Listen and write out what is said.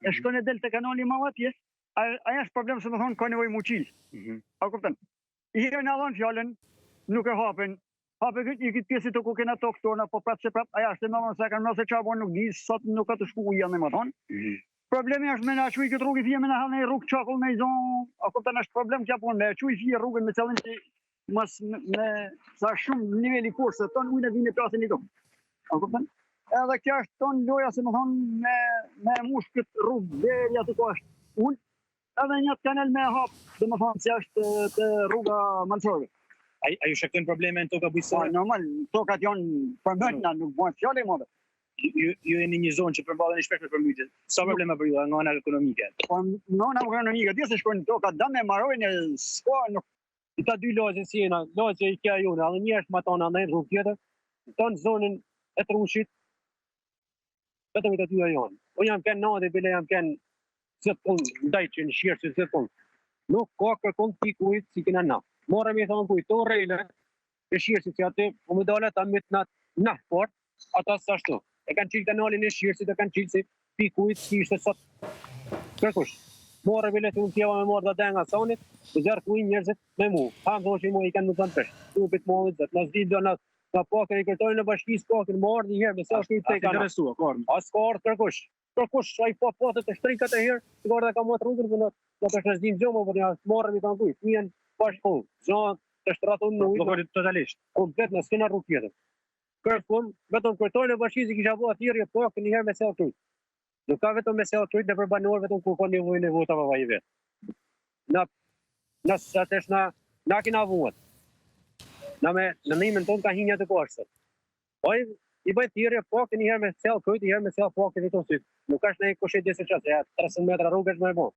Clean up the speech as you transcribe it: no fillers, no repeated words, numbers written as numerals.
e shkon e del te kanali më atje, aja është problem se më thonë ka nevojë muçil. A kupton? I herë na dhon fjalën, nuk e hapen. Hape i këtë pjesë të ku kena tokë tona, po prapë se prapë, aja është e më se kanë nëse çfarë bën nuk di, sot nuk ka të shku janë më thonë. Problemi është me na çuj këtë rrugë fije me na hallë rrugë çakull me zonë, a kupton është problem që apo me çuj fije rrugën me cellën që mos me sa shumë niveli kurse ton ujë vinë plasën i tokë. A kupton? Edhe kjo është ton loja se më thonë me mush këtë rrugë deri aty ku është unë, edhe një kanal me hap, domethënë se është te rruga Mançorëve. A ju shaktojnë probleme në toka bujqësore? Normal, tokat janë përmbajtna, nuk bëhen fjalë më. Ju jeni një zonë që përballen shpesh me përmbytje. Sa probleme për ju nga ana ekonomike? Po nga ana ekonomike, dhe se shkojnë tokat dëm e marrojnë s'ka nuk. Këta dy lagje si jena, lagje i kja jone, edhe një është matona në rrugë tjetër, tonë zonën e Trushit, vetëm i të dyja janë. Unë jam kënë nade, bile jam kënë zëtë punë, ndaj që në shirë që zëtë punë. Nuk ka kërkon të pikujt si kina na. Morëm i thonë kujt, to rejle, e shirësit që aty, u më dole ta mytë në port, ata së ashtu. E kanë qilë kanalin e shirësit, e kanë qilë si pikujt, si ishte sot kërkush. Morëm i letë unë tjeva me morë dhe denga sanit, të zërë kuj njerëzit me mu. Hamë thoshë i mu i kanë më të në peshë. Trupit molit zëtë, në zdi do në pakën i kërtojnë në bashkisë pakën, më ardhë një herë, me sa shkujt të i kanë. As ka ardhë kërkush. Kërkush, a i patët e shtrikat e herë, të kërë dhe ka matë rrugën, për në të shëzdim gjomë, për një morëm i të në kujt. Njën bashkë zonë të shtraton në ujtë. Blokorit totalisht. Komplet në s'kena rrugë tjetër. Kërkun, vetëm kërtojnë në bashkisë kisha bua thirrje pakën një herë me sa tujt. Nuk ka vetëm me sa tujt në përbanor vetëm kur ka nevojë në vota vaj vet. Na satesh na kina vuat. Na me në nimin ton ka hinja të korsët. Po i bëj thirrje pakën një herë me sa tujt, një herë me sa pakën i tosit. Nuk ka as ne kushet disa çast, ja 300 metra rrugë është më e bon.